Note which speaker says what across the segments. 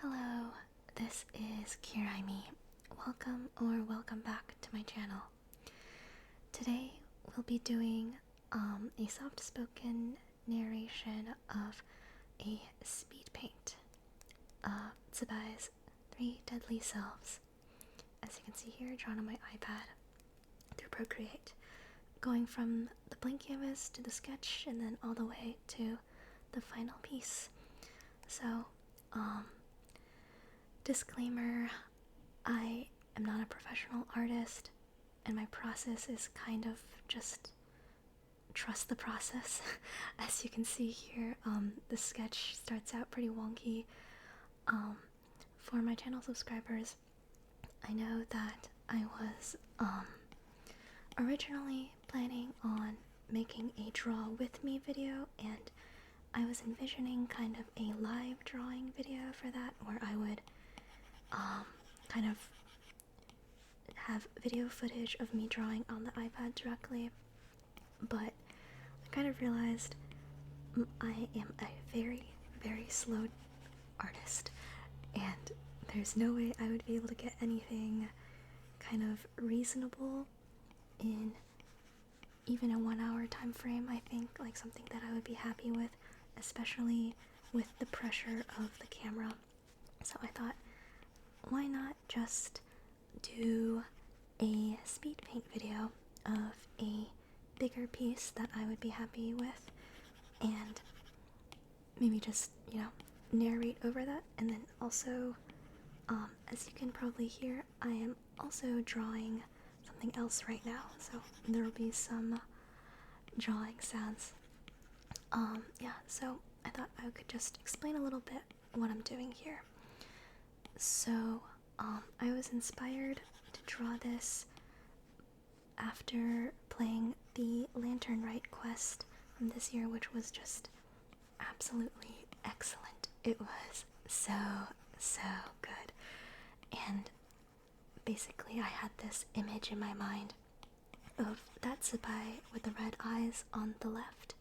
Speaker 1: Hello, this is Kiraimi. Welcome back to my channel. Today we'll be doing a soft-spoken narration of a speed paint. Tsubai's Three Deadly Selves. As you can see here, drawn on my iPad through Procreate. Going from the blank canvas to the sketch and then all the way to the final piece. So, disclaimer, I am not a professional artist, and my process is kind of just trust the process. As you can see here, the sketch starts out pretty wonky. For my channel subscribers, I know that I was originally planning on making a draw with me video, and I was envisioning kind of a live drawing video for that, where I would kind of have video footage of me drawing on the iPad directly, but I kind of realized I am a very, very slow artist, and there's no way I would be able to get anything kind of reasonable in even a 1 hour time frame. I think like something that I would be happy with, especially with the pressure of the camera. So I thought, why not just do a speed paint video of a bigger piece that I would be happy with, and maybe just, narrate over that. And then also, as you can probably hear, I am also drawing something else right now, so there will be some drawing sounds. So I thought I could just explain a little bit what I'm doing here. So, I was inspired to draw this after playing the Lantern Rite quest from this year, which was just absolutely excellent. It was so good. And basically I had this image in my mind of that Tsubai with the red eyes on the left,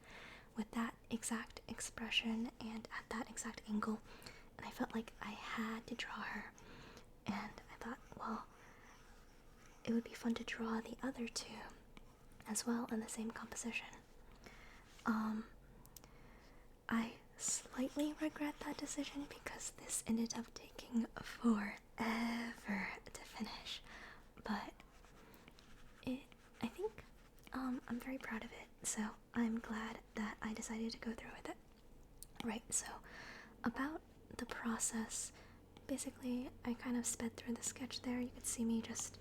Speaker 1: with that exact expression and at that exact angle. And I felt like I had to draw her. And I thought, well, it would be fun to draw the other two as well in the same composition. I slightly regret that decision because this ended up taking forever to finish. But I think I'm very proud of it, so I'm glad that I decided to go through with it. Right, so about the process, basically I kind of sped through the sketch there. You could see me just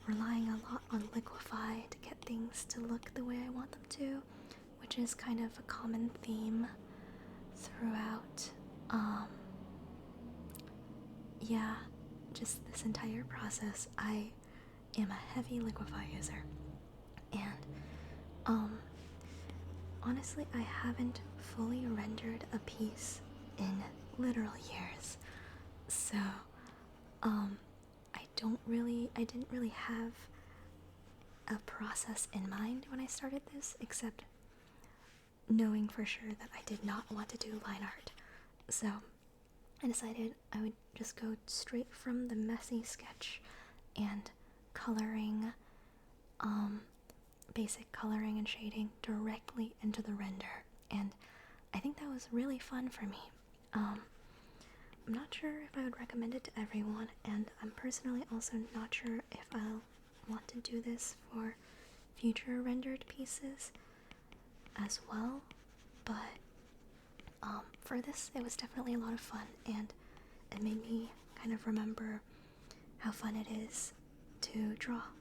Speaker 1: relying a lot on liquify to get things to look the way I want them to, which is kind of a common theme throughout just this entire process. I am a heavy liquify user, and honestly I haven't fully rendered a piece in literal years. So, I didn't really have a process in mind when I started this, except knowing for sure that I did not want to do line art. So, I decided I would just go straight from the messy sketch and coloring, basic coloring and shading directly into the render. And I think that was really fun for me. I'm not sure if I would recommend it to everyone, and I'm personally also not sure if I'll want to do this for future rendered pieces as well, but for this it was definitely a lot of fun, and it made me kind of remember how fun it is to draw,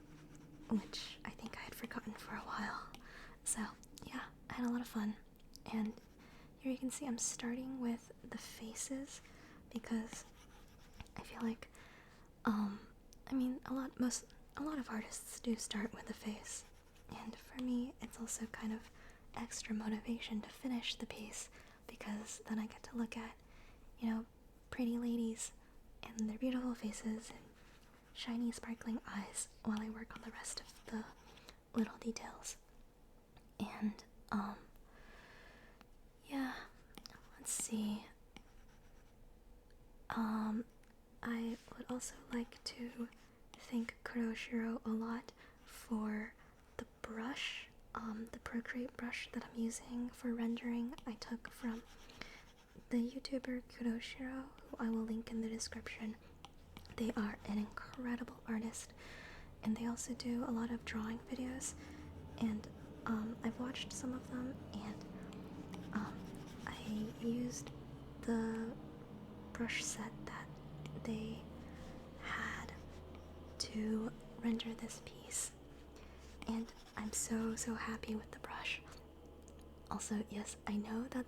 Speaker 1: which I think I had forgotten for a while. So yeah, I had a lot of fun. And here you can see I'm starting with the faces, because I feel like a lot of artists do start with a face, and for me it's also kind of extra motivation to finish the piece, because then I get to look at, pretty ladies and their beautiful faces and shiny sparkling eyes while I work on the rest of the little details. And let's see. I would also like to thank Kuroshiro a lot for the brush, the Procreate brush that I'm using for rendering. I took from the YouTuber Kuroshiro, who I will link in the description. They are an incredible artist, and they also do a lot of drawing videos, and I've watched some of them, and I used the brush set that they had to render this piece, and I'm so happy with the brush. Also, yes, I know that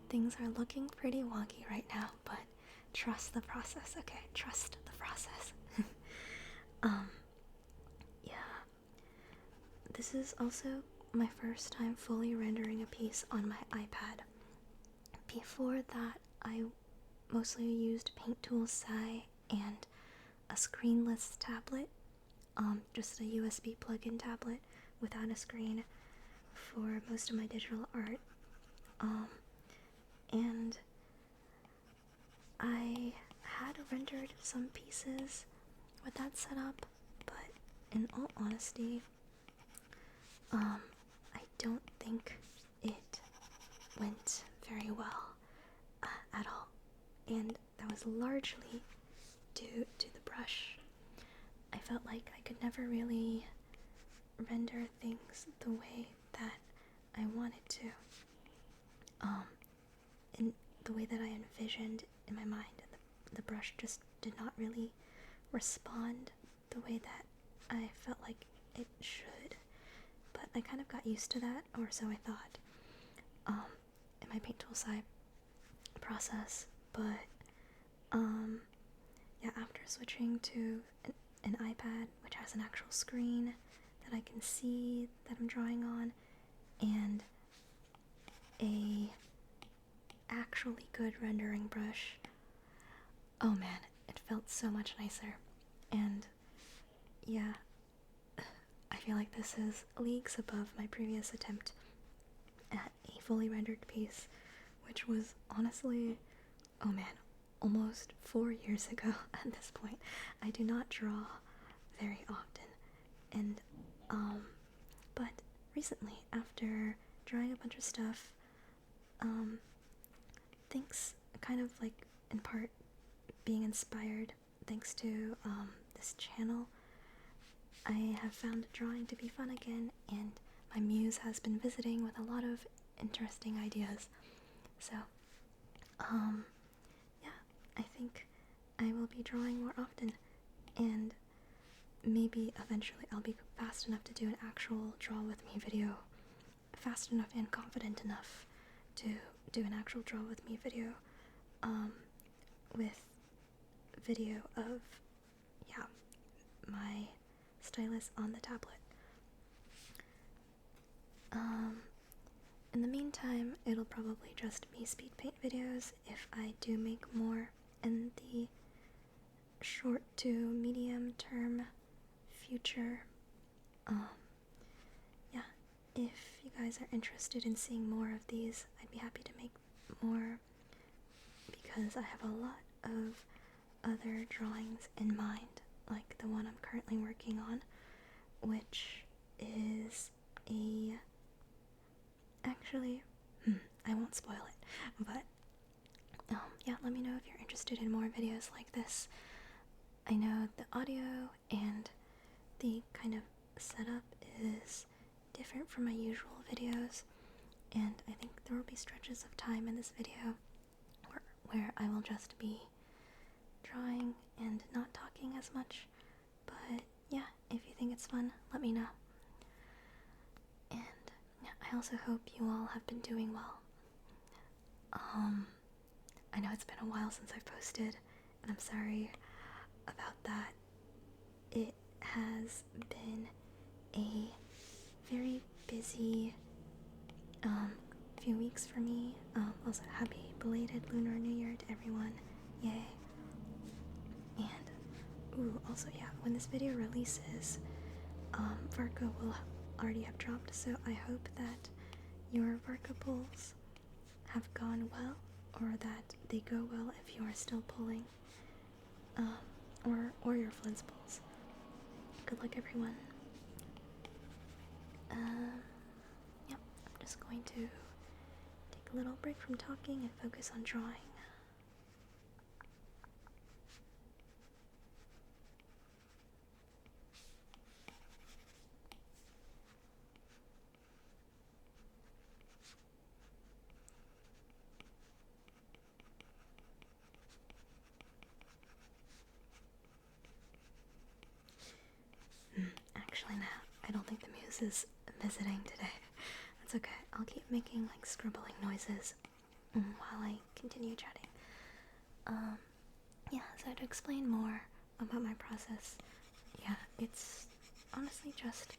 Speaker 1: things are looking pretty wonky right now, but trust the process, okay? Trust the process. Yeah. This is also my first time fully rendering a piece on my iPad. Before that, I mostly used Paint Tool Sai and a screenless tablet, just a USB plug-in tablet without a screen for most of my digital art. And I had rendered some pieces with that setup, but in all honesty, I don't think it went very well at all, and that was largely due to the brush. I felt like I could never really render things the way that I wanted to, in the way that I envisioned in my mind, and the brush just did not really respond the way that I felt like it should. But I kind of got used to that, or so I thought, in my Paint Tool Sai process. But yeah, after switching to an iPad, which has an actual screen that I can see that I'm drawing on, and a actually good rendering brush, oh man, it felt so much nicer. And yeah, I feel like this is leagues above my previous attempt at a fully rendered piece, which was honestly, oh man, almost 4 years ago at this point. I do not draw very often, and but recently, after drawing a bunch of stuff, thanks, kind of like in part being inspired thanks to this channel, I have found drawing to be fun again, and my muse has been visiting with a lot of interesting ideas. So, yeah, I think I will be drawing more often, and maybe eventually I'll be fast enough to do an actual draw with me video. Fast enough and confident enough to do an actual draw with me video, with video of, yeah, my stylus on the tablet. In the meantime, it'll probably just be speed paint videos if I do make more in the short to medium term future. Yeah, if you guys are interested in seeing more of these, I'd be happy to make more, because I have a lot of other drawings in mind, like the one I'm currently working on, which is actually, I won't spoil it, but yeah, let me know if you're interested in more videos like this. I know the audio and the kind of setup is different from my usual videos, and I think there will be stretches of time in this video where I will just be drawing and not talking as much. But yeah, if you think it's fun, let me know. And yeah, I also hope you all have been doing well. I know it's been a while since I've posted, and I'm sorry about that. It has been a very busy few weeks for me. Also, happy belated Lunar New Year to everyone. Yay. And also, yeah, when this video releases, Virgo will already have dropped, so I hope that your Virgo pulls have gone well, or that they go well if you are still pulling, or your flintspools. Good luck, everyone. Yep, I'm just going to take a little break from talking and focus on drawing. Actually, no, I don't think the muse is visiting today. That's okay. I'll keep making like scribbling noises while I continue chatting. Yeah, so to explain more about my process, yeah, it's honestly just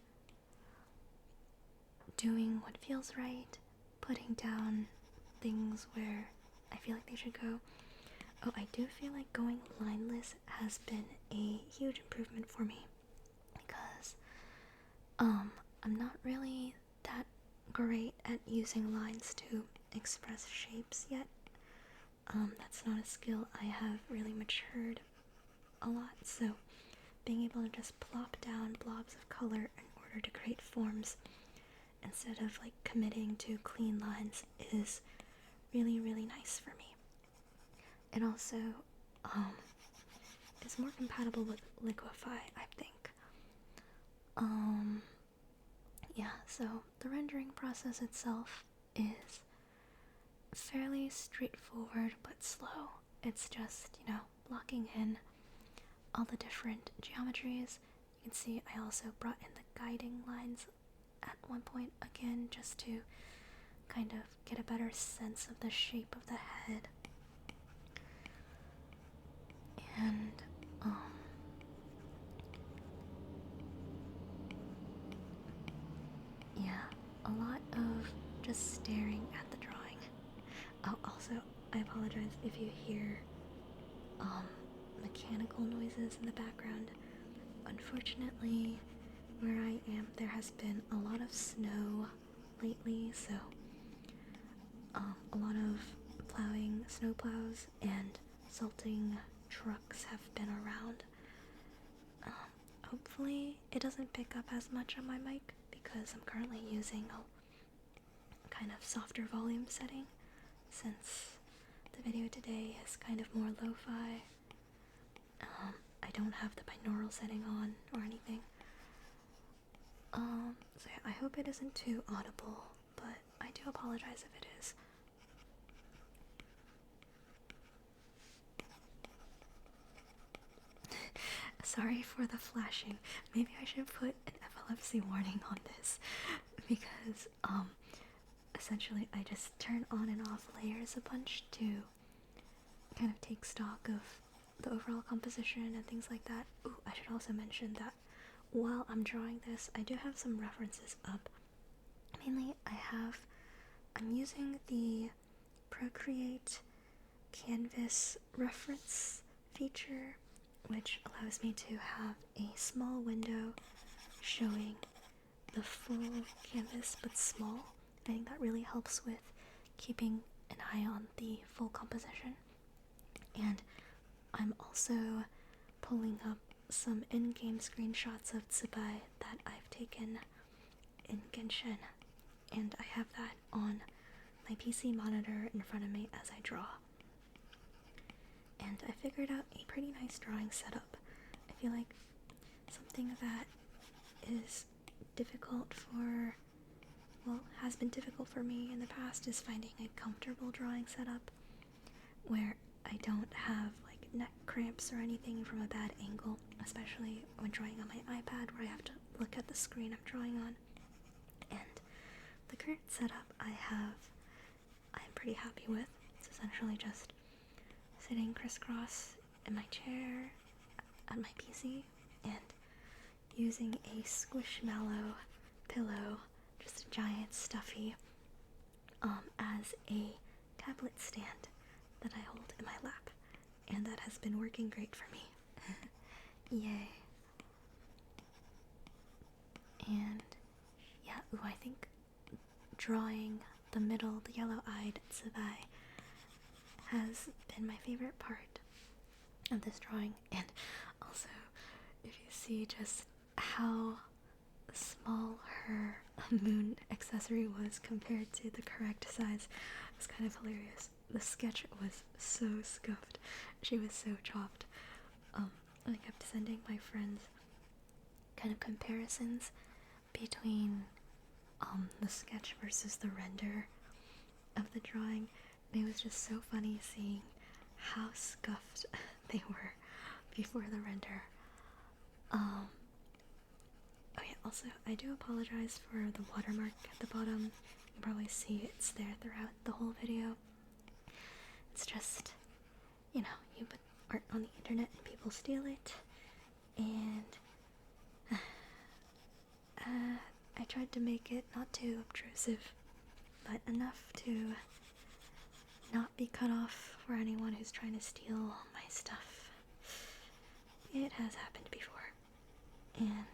Speaker 1: doing what feels right, putting down things where I feel like they should go. Oh, I do feel like going lineless has been a huge improvement for me, because I'm not really that great at using lines to express shapes yet. That's not a skill I have really matured a lot, so being able to just plop down blobs of color in order to create forms instead of like committing to clean lines is really, really nice for me. It also is more compatible with liquify, I think. Yeah, so the rendering process itself is fairly straightforward but slow. It's just, locking in all the different geometries. You can see I also brought in the guiding lines at one point again, just to kind of get a better sense of the shape of the head. And yeah, a lot of just staring at the drawing. Oh, also, I apologize if you hear mechanical noises in the background. Unfortunately, where I am, there has been a lot of snow lately, so a lot of plowing, snow plows, and salting trucks have been around. Hopefully it doesn't pick up as much on my mic, because I'm currently using a kind of softer volume setting, since the video today is kind of more lo-fi. I don't have the binaural setting on or anything. So yeah, I hope it isn't too audible, but I do apologize if it is. Sorry for the flashing. Maybe I should put an epilepsy warning on this, because essentially I just turn on and off layers a bunch to kind of take stock of the overall composition and things like that. Ooh, I should also mention that while I'm drawing this, I do have some references up. Mainly, I'm using the Procreate canvas reference feature, which allows me to have a small window showing the full canvas but small. I think that really helps with keeping an eye on the full composition. And I'm also pulling up some in-game screenshots of Tsubai that I've taken in Genshin, and I have that on my PC monitor in front of me as I draw. And I figured out a pretty nice drawing setup. I feel like something that is difficult for, has been difficult for me in the past is finding a comfortable drawing setup where I don't have like neck cramps or anything from a bad angle, especially when drawing on my iPad where I have to look at the screen I'm drawing on. And the current setup I'm pretty happy with. It's essentially just sitting crisscross in my chair at my PC and using a squishmallow pillow, just a giant stuffy, as a tablet stand that I hold in my lap, and that has been working great for me. Yay. And yeah, I think drawing the yellow-eyed Tsubai has been my favorite part of this drawing. And also, if you see just how small her moon accessory was compared to the correct size, it's kind of hilarious. The sketch was so scuffed. She was so chopped. I kept sending my friends kind of comparisons between the sketch versus the render of the drawing. And it was just so funny seeing how scuffed they were before the render. Oh yeah, also, I do apologize for the watermark at the bottom. You can probably see it's there throughout the whole video. It's just, you put art on the internet and people steal it, and I tried to make it not too obtrusive, but enough to not be cut off for anyone who's trying to steal my stuff. It has happened before, and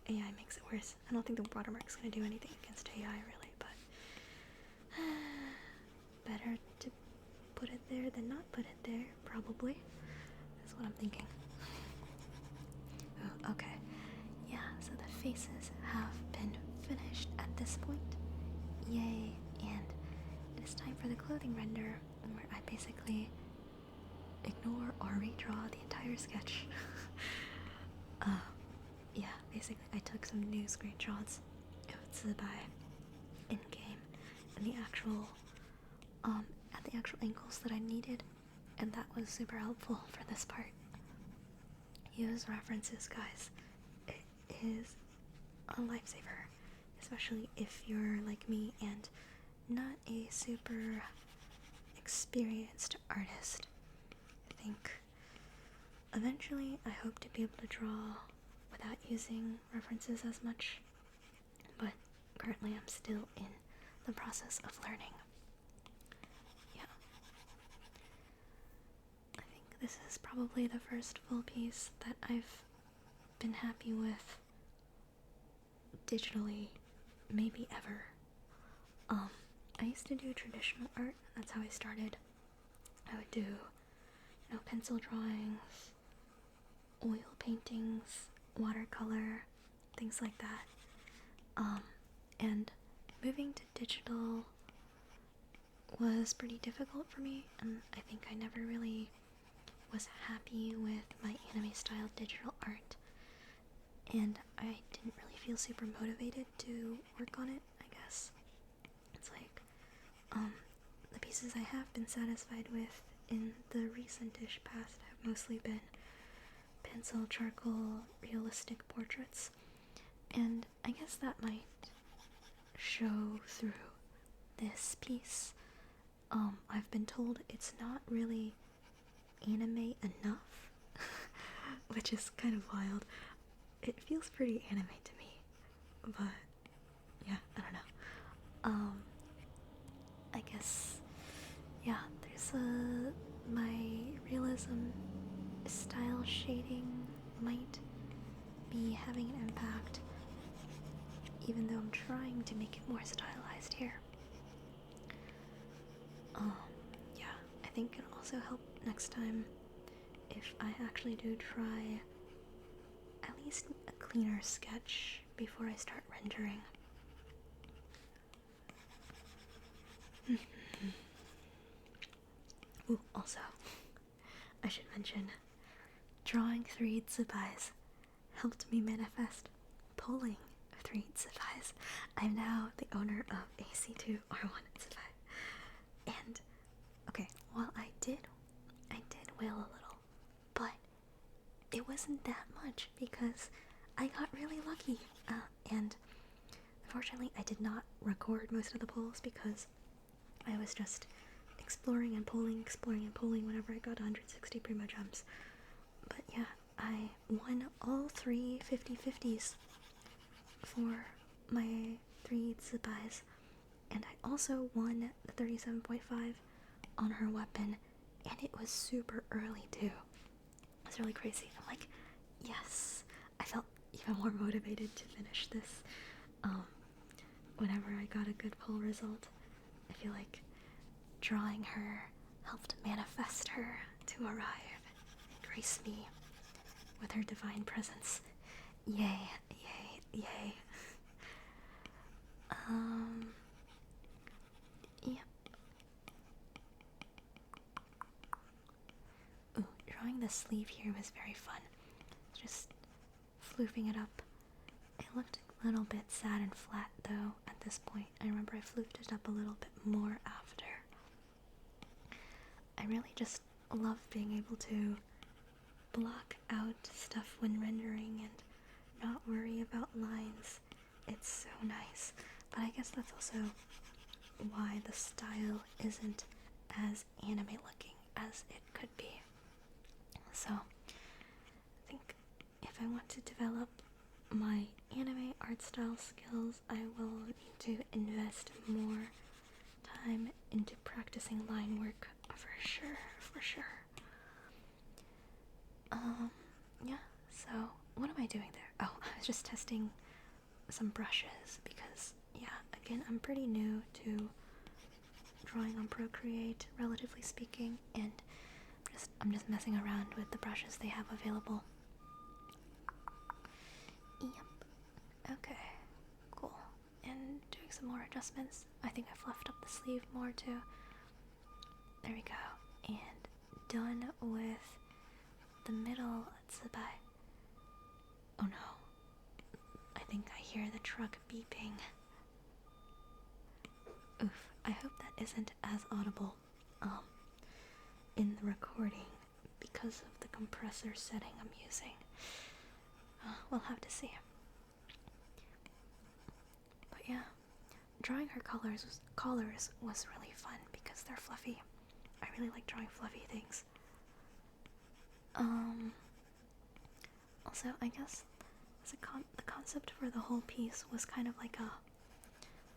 Speaker 1: AI makes it worse. I don't think the watermark's gonna do anything against AI really, but better to put it there than not put it there, probably. That's what I'm thinking. Oh, okay. Yeah, so the faces have been finished at this point. Yay, and it is time for the clothing render, where I basically ignore or redraw the entire sketch. Yeah, basically I took some new screenshots of Tsubai in-game and the actual at the actual angles that I needed, and that was super helpful for this part. Use references, guys. It is a lifesaver, especially if you're like me and not a super experienced artist. I think eventually I hope to be able to draw without using references as much, but currently I'm still in the process of learning. Yeah. I think this is probably the first full piece that I've been happy with digitally, maybe ever. I used to do traditional art. That's how I started. I would do, pencil drawings, oil paintings, watercolor, things like that. And moving to digital was pretty difficult for me, and I think I never really was happy with my anime style digital art, and I didn't really feel super motivated to work on it, I guess. It's like, the pieces I have been satisfied with in the recent-ish past have mostly been pencil, charcoal, realistic portraits, and I guess that might show through this piece. I've been told it's not really anime enough, which is kind of wild. It feels pretty anime to me, but yeah, I don't know. I guess, yeah, there's my realism style shading might be having an impact, even though I'm trying to make it more stylized here. Yeah, I think it'll also help next time if I actually do try at least a cleaner sketch before I start rendering. Ooh, also, I should mention, drawing 3 tsubais helped me manifest pulling 3 tsubais. I'm now the owner of AC2 R1 tsubai. And, okay, while I did wail a little, but it wasn't that much because I got really lucky. And unfortunately, I did not record most of the pulls because I was just exploring and pulling whenever I got 160 primo gems. But yeah, I won all 3 50/50s for my 3 tsubais, and I also won the 37.5 on her weapon, and it was super early too. It was really crazy. I'm like, yes! I felt even more motivated to finish this whenever I got a good pull result. I feel like drawing her helped manifest her to arrive and grace me with her divine presence. Yay, yay, yay. Yep. Ooh, drawing the sleeve here was very fun. Just floofing it up. It looked a little bit sad and flat though at this point. I remember I floofed it up a little bit more after. I really just love being able to block out stuff when rendering and not worry about lines. It's so nice. But I guess that's also why the style isn't as anime looking as it could be. So I think if I want to develop my anime art style skills, I will need to invest more time into practicing line work for sure, for sure. Yeah, so what am I doing there? Oh, I was just testing some brushes because, yeah, again, I'm pretty new to drawing on Procreate, relatively speaking, and I'm just messing around with the brushes they have available. Yep. Okay. Cool. And doing some more adjustments. I think I fluffed up the sleeve more too. There we go. And done with the middle tsubai. Oh no. I think I hear the truck beeping. Oof. I hope that isn't as audible in the recording because of the compressor setting I'm using. We'll have to see. But yeah, drawing her collars was really fun because they're fluffy. I really like drawing fluffy things. Also, I guess the concept for the whole piece was kind of like a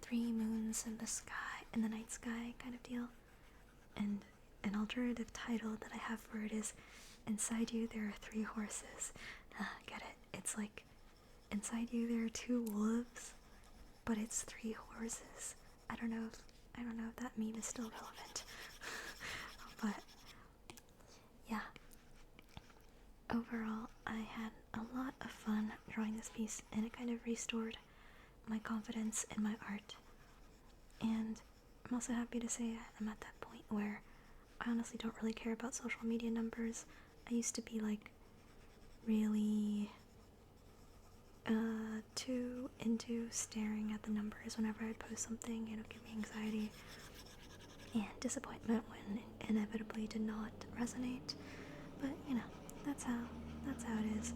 Speaker 1: 3 moons in the sky, in the night sky kind of deal. And an alternative title that I have for it is Inside You There Are 3 Horses. Get it? It's like inside you there are 2 wolves, but it's 3 horses. I don't know if that meme is still relevant. But yeah. Overall, I had a lot of fun drawing this piece, and it kind of restored my confidence in my art. And I'm also happy to say I'm at that point where I honestly don't really care about social media numbers. I used to be like really too into staring at the numbers whenever I'd post something. It would give me anxiety and disappointment when it inevitably did not resonate. But you know, that's how it is.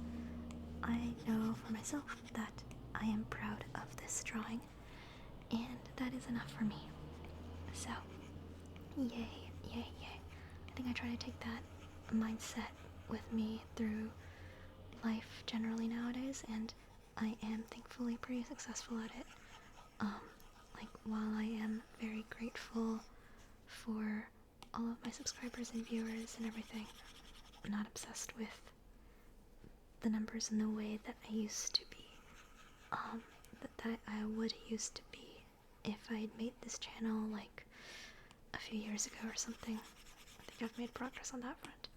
Speaker 1: I know for myself that I am proud of this drawing, and that is enough for me. So, yay, yay, yay. I think I try to take that mindset with me through life generally nowadays, and I am thankfully pretty successful at it. Like, while I am very grateful for all of my subscribers and viewers and everything, I'm not obsessed with the numbers in the way that I used to be. That I would used to be if I had made this channel like a few years ago or something. I think I've made progress on that front.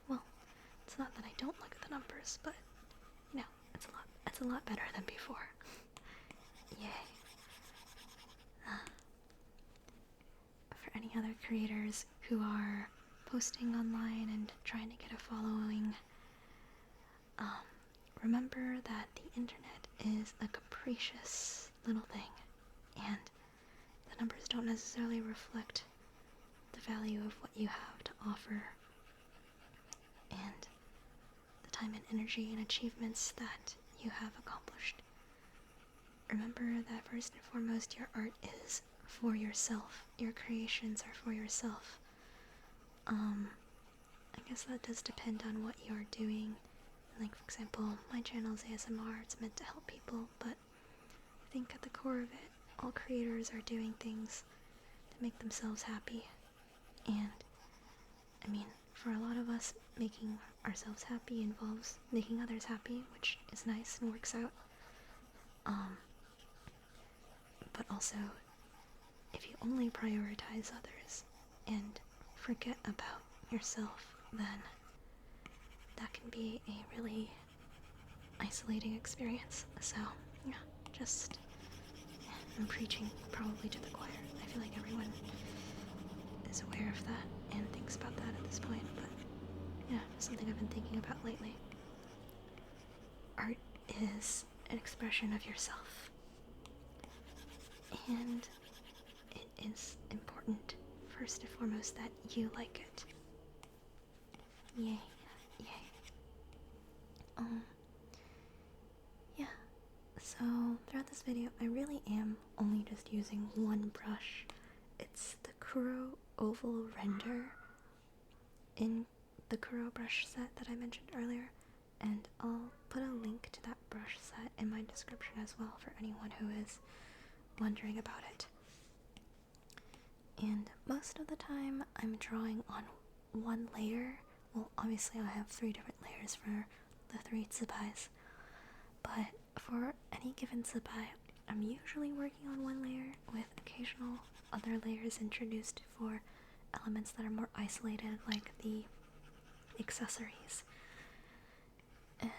Speaker 1: Well, it's not that I don't look at the numbers, but you know, it's a lot better than before. Yay. For any other creators who are posting online and trying to get a following, remember that the internet is a capricious little thing, and the numbers don't necessarily reflect the value of what you have to offer and the time and energy and achievements that you have accomplished. Remember that first and foremost, your art is for yourself. Your creations are for yourself. I guess that does depend on what you're doing. Like, for example, my channel is ASMR, it's meant to help people, but I think at the core of it, all creators are doing things to make themselves happy. And, I mean, for a lot of us, making ourselves happy involves making others happy, which is nice and works out. But also, if you only prioritize others and forget about yourself, then that can be a really isolating experience. So, yeah, just, I'm preaching probably to the choir. I feel like everyone is aware of that and thinks about that at this point, but yeah, something I've been thinking about lately. Art is an expression of yourself, and it is important, first and foremost, that you like it. Yay, yay. Yeah, so throughout this video, I really am only just using one brush. It's the Kuro Oval Render in the Kuro brush set that I mentioned earlier, and I'll put a link to that brush set in my description as well for anyone who is wondering about it. And most of the time I'm drawing on one layer. Well, obviously I have 3 different layers for the 3 tsubais, but for any given tsubai, I'm usually working on one layer with occasional other layers introduced for elements that are more isolated, like the accessories. And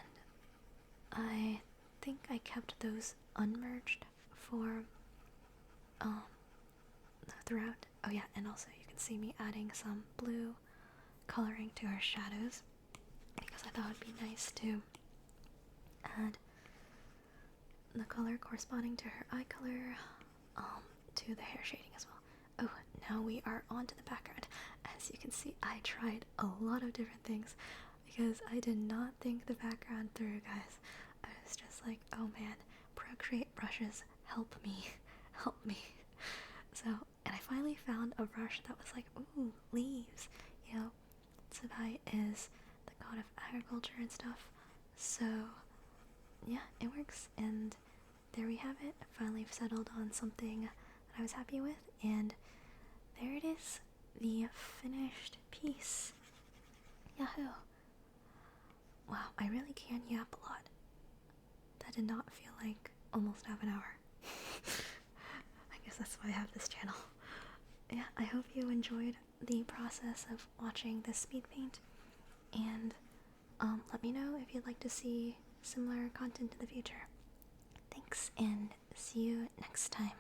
Speaker 1: I think I kept those unmerged for throughout. Oh yeah, and also you can see me adding some blue coloring to her shadows, because I thought it would be nice to add the color corresponding to her eye color to the hair shading as well. Oh, now we are on to the background. As you can see, I tried a lot of different things because I did not think the background through, guys. I was just like, oh man, Procreate brushes, help me, help me. So, and I finally found a brush that was like, ooh, leaves. You know, Tsubai is the god of agriculture and stuff. So, yeah, it works. And there we have it. I finally settled on something that I was happy with. And there it is, the finished piece. Yahoo! Wow, I really can yap a lot. That did not feel like almost half an hour. I guess that's why I have this channel. Yeah, I hope you enjoyed the process of watching this speed paint, and let me know if you'd like to see similar content in the future. Thanks, and see you next time.